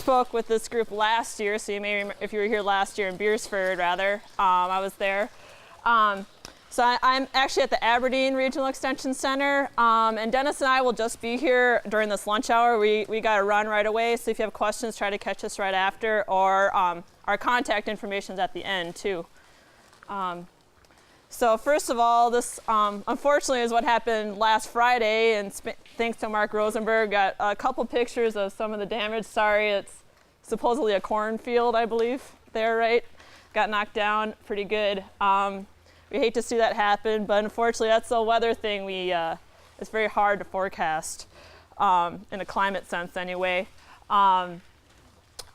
spoke with this group last year, so you may remember, if you were here last year in Beersford, rather, I was there. So I'm actually at the Aberdeen Regional Extension Center, and Dennis and I will just be here during this lunch hour. We got to run right away, so if you have questions, try to catch us right after, or our contact information is at the end, too. So first of all, this unfortunately is what happened last Friday, and thanks to Mark Rosenberg, got a couple pictures of some of the damage. Sorry, it's supposedly a cornfield, I believe, there, right? Got knocked down pretty good. We hate to see that happen, but unfortunately that's the weather thing it's very hard to forecast in a climate sense anyway. We're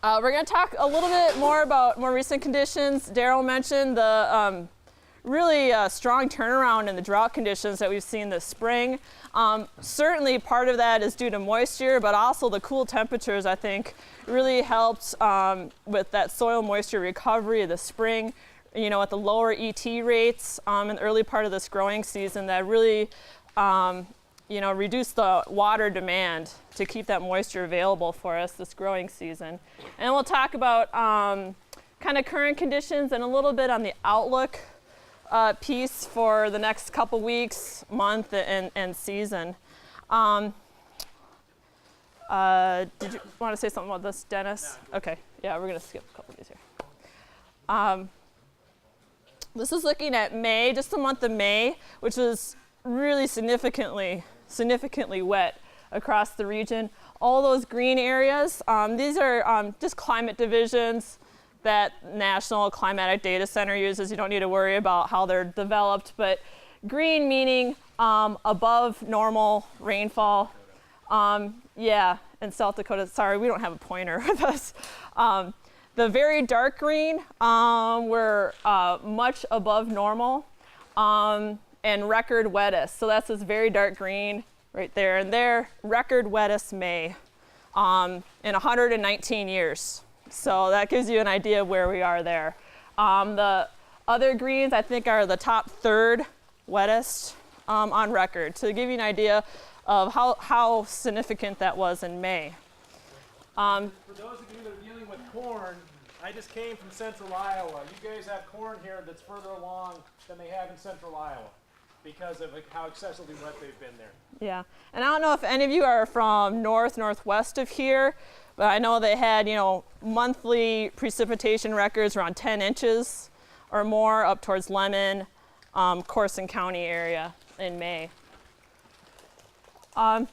going to talk a little bit more about more recent conditions. Daryl mentioned the really strong turnaround in the drought conditions that we've seen this spring. Certainly part of that is due to moisture, but also the cool temperatures, I think, really helped with that soil moisture recovery this spring. You know, at the lower ET rates in the early part of this growing season that really, you know, reduced the water demand to keep that moisture available for us this growing season. And we'll talk about kind of current conditions and a little bit on the outlook piece for the next couple weeks, month, and season. Did you want to say something about this, Dennis? Okay, yeah, we're going to skip a couple of these here. This is looking at May, just the month of May, which was really significantly wet across the region. All those green areas, these are just climate divisions that National Climatic Data Center uses. You don't need to worry about how they're developed, but green meaning above normal rainfall. Yeah, in South Dakota, sorry, we don't have a pointer with us. The very dark green were much above normal and record wettest. So that's this very dark green right there. And there, record wettest May in 119 years. So that gives you an idea of where we are there. The other greens, I think, are the top third wettest on record. To give you an idea of how significant that was in May. For those of you that are dealing with corn, I just came from central Iowa. You guys have corn here that's further along than they have in central Iowa because of how excessively wet they've been there. Yeah, and I don't know if any of you are from northwest of here, but I know they had, you know, monthly precipitation records around 10 inches or more up towards Lemon, Corson County area in May.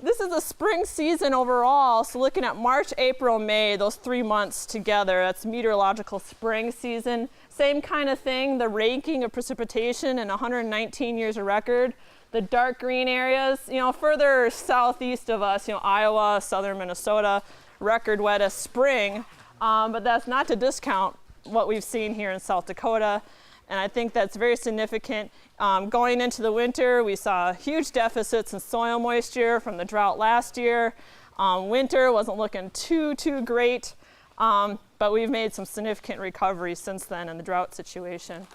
This is the spring season overall, so looking at March, April, May, those 3 months together, that's meteorological spring season. Same kind of thing, the ranking of precipitation in 119 years of record. The dark green areas, you know, further southeast of us, you know, Iowa, southern Minnesota, record wettest spring, but that's not to discount what we've seen here in South Dakota. And I think that's very significant. Going into the winter, we saw huge deficits in soil moisture from the drought last year. Winter wasn't looking too great, but we've made some significant recovery since then in the drought situation.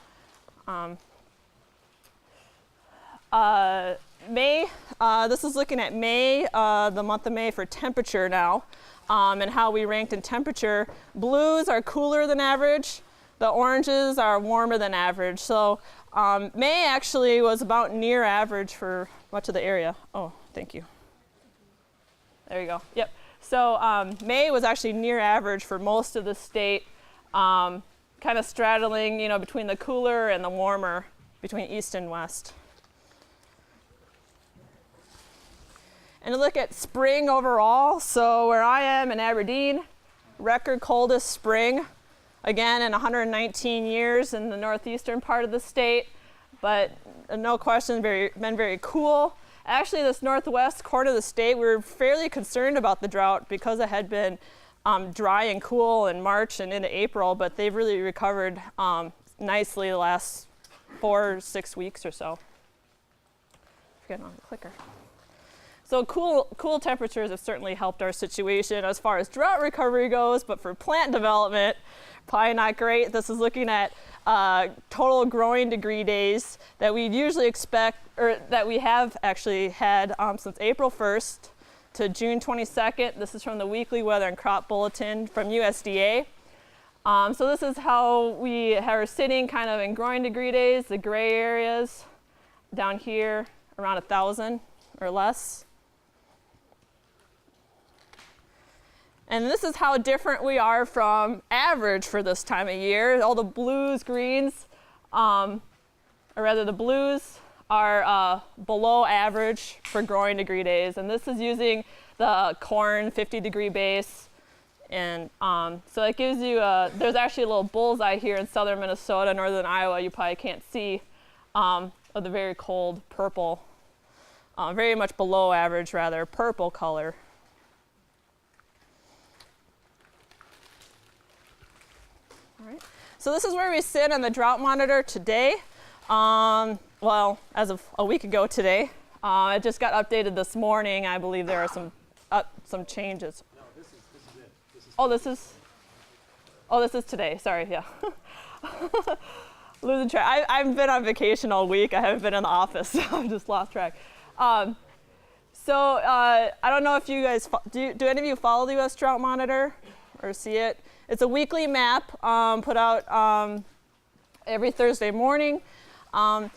May, this is looking at May, the month of May for temperature now, and how we ranked in temperature. Blues are cooler than average. The oranges are warmer than average. So May actually was about near average for much of the area. Oh, thank you. There you go. Yep. So May was actually near average for most of the state, kind of straddling, you know, between the cooler and the warmer, between east and west. And to look at spring overall, so where I am in Aberdeen, record coldest spring. Again, in 119 years in the northeastern part of the state, but no question, been very cool. Actually, this northwest corner of the state, we were fairly concerned about the drought because it had been dry and cool in March and into April, but they've really recovered nicely the last 4 or 6 weeks or so. Forgetting on the clicker. So cool temperatures have certainly helped our situation as far as drought recovery goes, but for plant development, probably not great. This is looking at total growing degree days that we usually expect, or that we have actually had since April 1st to June 22nd. This is from the Weekly Weather and Crop Bulletin from USDA. So this is how we are sitting kind of in growing degree days, the gray areas down here around 1,000 or less. And this is how different we are from average for this time of year. All the blues, greens, or rather the blues are below average for growing degree days. And this is using the corn 50-degree base. And so it gives you, there's actually a little bullseye here in southern Minnesota, northern Iowa, you probably can't see, of the very cold purple, very much below average rather, purple color. All right. So this is where we sit on the Drought Monitor today. Well, as of a week ago today. It just got updated this morning. I believe there are some changes. No, this is it. This is today. Sorry, yeah. Losing track. I've been on vacation all week. I haven't been in the office, so I've just lost track. I don't know if you guys, do any of you follow the U.S. Drought Monitor or see it? It's a weekly map put out every Thursday morning, and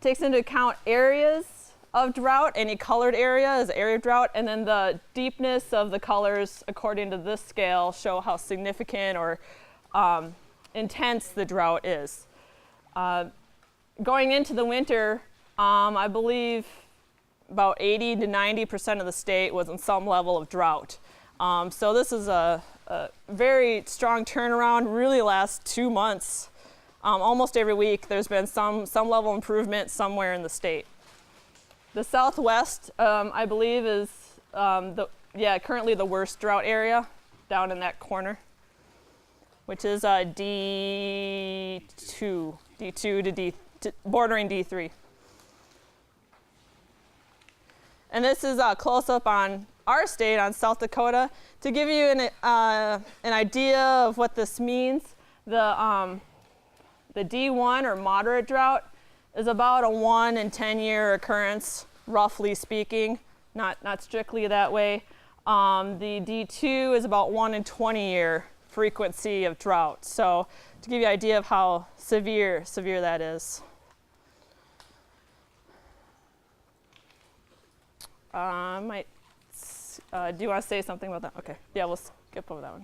takes into account areas of drought. Any colored area is area of drought, and then the deepness of the colors according to this scale show how significant or intense the drought is. Going into the winter, I believe about 80 to 90% of the state was in some level of drought. So this is a very strong turnaround, really last 2 months. Almost every week there's been some level of improvement somewhere in the state. The Southwest, I believe, is currently the worst drought area down in that corner, which is D2 to bordering D3. And this is a close-up on our state, on South Dakota, to give you an idea of what this means. The D1, or moderate drought, is about a 1 in 10-year occurrence, roughly speaking, not strictly that way. The D2 is about 1 in 20-year frequency of drought. So to give you an idea of how severe that is. Do you want to say something about that? Okay, yeah, we'll skip over that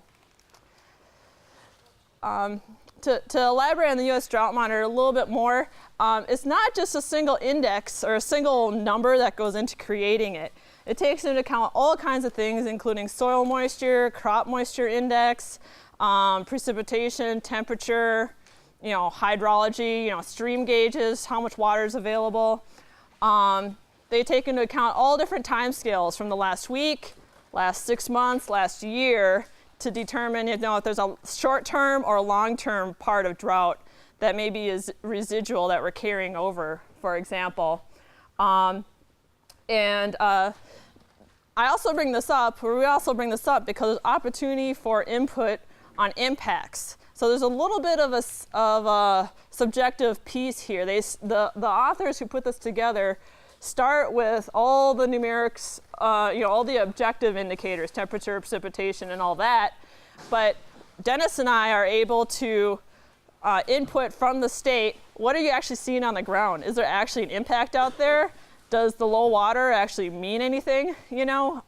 one. To elaborate on the U.S. Drought Monitor a little bit more, it's not just a single index or a single number that goes into creating it. It takes into account all kinds of things, including soil moisture, crop moisture index, precipitation, temperature, hydrology, stream gauges, how much water is available. They take into account all different time scales from the last week, last 6 months, last year, to determine if there's a short-term or long-term part of drought that maybe is residual that we're carrying over, for example. I also bring this up, or we also bring this up because there's opportunity for input on impacts. So there's a little bit of a subjective piece here. The authors who put this together start with all the numerics, all the objective indicators, temperature, precipitation, and all that. But Dennis and I are able to input from the state, what are you actually seeing on the ground? Is there actually an impact out there? Does the low water actually mean anything? How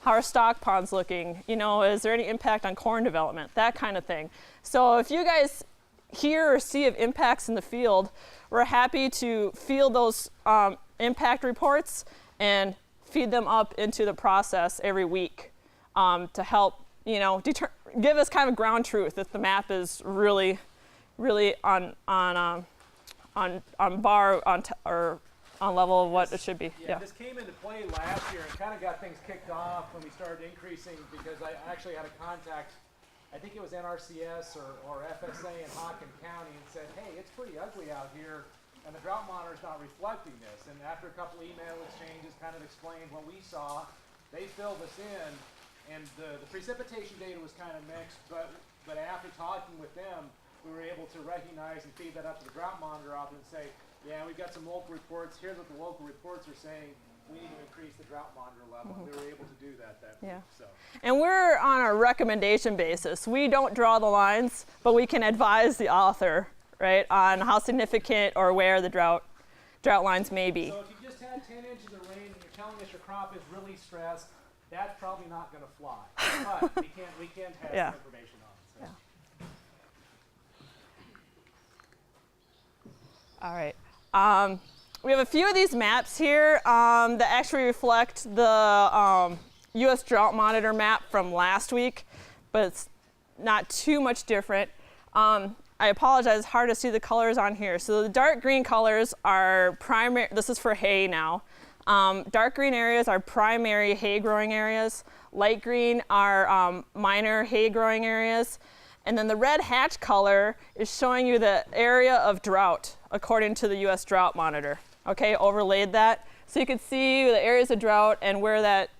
are stock ponds looking? Is there any impact on corn development? That kind of thing. So if you guys hear or see of impacts in the field, we're happy to field those impact reports and feed them up into the process every week to help, give us kind of ground truth if the map is really on level of what it should be. Yeah, this came into play last year and kind of got things kicked off when we started increasing, because I actually had a contact, I think it was NRCS or FSA in Hockin County, and said, hey, it's pretty ugly out here, and the Drought Monitor is not reflecting this. And after a couple email exchanges, kind of explained what we saw, they filled us in, and the precipitation data was kind of mixed, but after talking with them, we were able to recognize and feed that up to the Drought Monitor office and say, yeah, we've got some local reports. Here's what the local reports are saying. we need to increase the drought monitor level. And they were able to do that Yeah. week. So. And we're on a recommendation basis. We don't draw the lines, but we can advise the author, right, on how significant or where the drought lines may be. So if you just had 10 inches of rain and you're telling us your crop is really stressed, that's probably not going to fly. But we can have Yeah. some information on it. So. Yeah. All right. We have a few of these maps here that actually reflect the U.S. Drought Monitor map from last week, but it's not too much different. I apologize, it's hard to see the colors on here. So the dark green colors are primary, this is for hay now. Dark green areas are primary hay growing areas. Light green are minor hay growing areas. And then the red hatch color is showing you the area of drought according to the U.S. Drought Monitor. Okay, overlaid that. So you can see the areas of drought and where that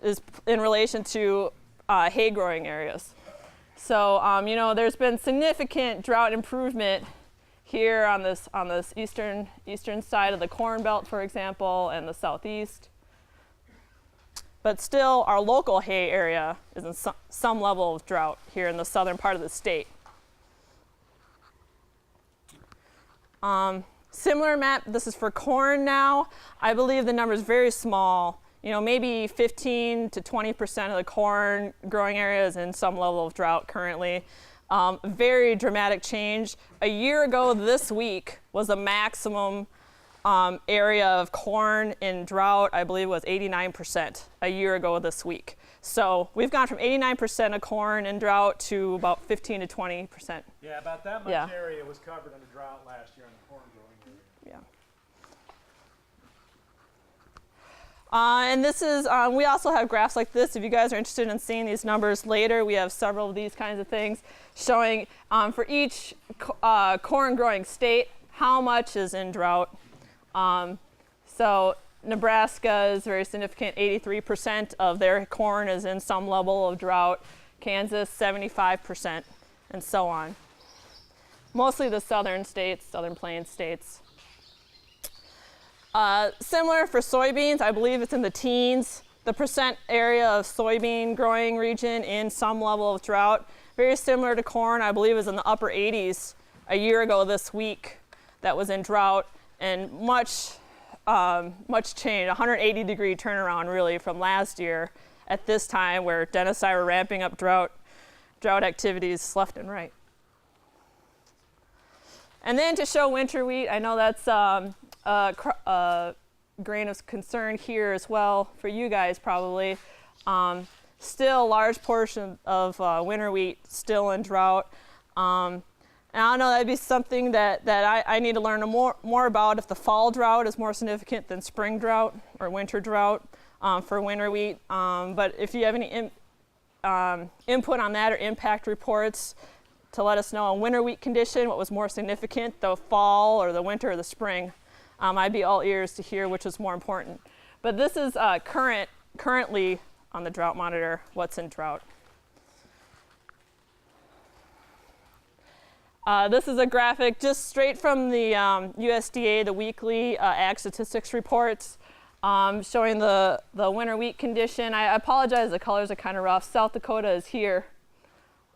is in relation to hay growing areas. So you know, there's been significant drought improvement here on this eastern side of the Corn Belt, for example, and the southeast. But still, our local hay area is in some level of drought here in the southern part of the state. Similar map, this is for corn now. I believe the number is very small. You know, maybe 15 to 20% of the corn growing area is in some level of drought currently. Very dramatic change. A year ago this week was the maximum area of corn in drought. I believe it was 89% a year ago this week. So we've gone from 89% of corn in drought to about 15 to 20%. Yeah, about that much area was covered under drought last year in the corn growing area. Yeah. And this is, we also have graphs like this. If you guys are interested in seeing these numbers later, we have several of these kinds of things showing for each corn growing state how much is in drought. So Nebraska is very significant. 83% of their corn is in some level of drought. Kansas, 75%, and so on. Mostly the southern states, southern plains states. Similar for soybeans, I believe it's in the teens. The percent area of soybean growing region in some level of drought. Very similar to corn, I believe is in the upper 80s a year ago this week that was in drought, and much change, 180-degree turnaround really from last year at this time where Dennis and I were ramping up drought activities left and right. And then to show winter wheat, I know that's a grain of concern here as well for you guys probably. Still a large portion of winter wheat still in drought. And I don't know, that'd be something that I need to learn more about if the fall drought is more significant than spring drought or winter drought for winter wheat. But if you have any input on that or impact reports to let us know on winter wheat condition, what was more significant, the fall or the winter or the spring, I'd be all ears to hear which is more important. But this is currently on the drought monitor, what's in drought. This is a graphic just straight from the USDA, the weekly ag statistics reports, showing the winter wheat condition. I apologize, the colors are kind of rough. South Dakota is here.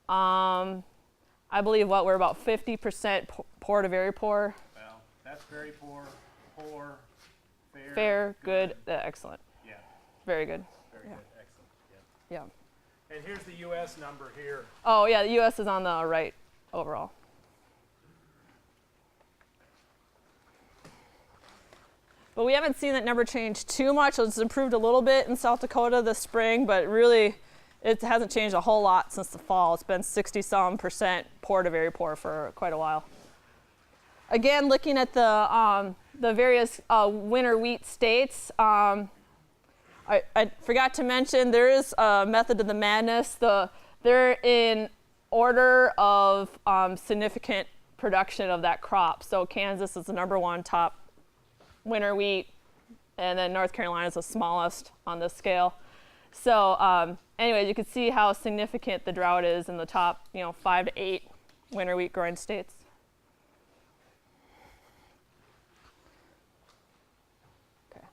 I believe we're about 50% poor to very poor. Well, that's very poor, fair, good, excellent. Yeah. Very good. Very good, excellent. Yeah. And here's the U.S. number here. Oh yeah, the U.S. is on the right overall. But we haven't seen that number change too much. It's improved a little bit in South Dakota this spring, but really it hasn't changed a whole lot since the fall. It's been 60-some% poor to very poor for quite a while. Again, looking at the various winter wheat states, I forgot to mention there is a method of the madness. They're in order of significant production of that crop. So Kansas is the #1 top winter wheat, and then North Carolina is the smallest on this scale. So anyways, you can see how significant the drought is in the top 5 to 8 winter wheat growing states. Okay.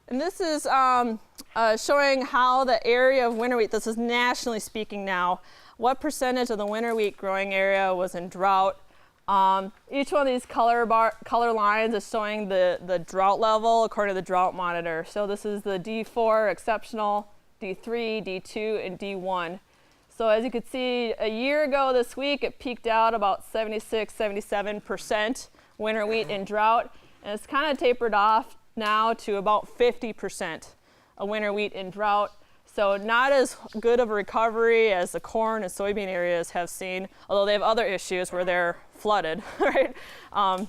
And this is showing how the area of winter wheat, this is nationally speaking now, what percentage of the winter wheat growing area was in drought. Each one of these color lines is showing the drought level according to the Drought Monitor. So this is the D4 exceptional, D3, D2, and D1. So as you can see, a year ago this week, it peaked out about 76, 77% winter wheat in drought, and it's kind of tapered off now to about 50% of winter wheat in drought. So not as good of a recovery as the corn and soybean areas have seen, although they have other issues where they're flooded, right?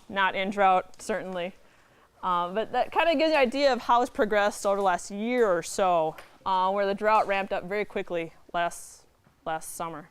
Not in drought, certainly. But that kind of gives you an idea of how it's progressed over the last year or so, where the drought ramped up very quickly last summer.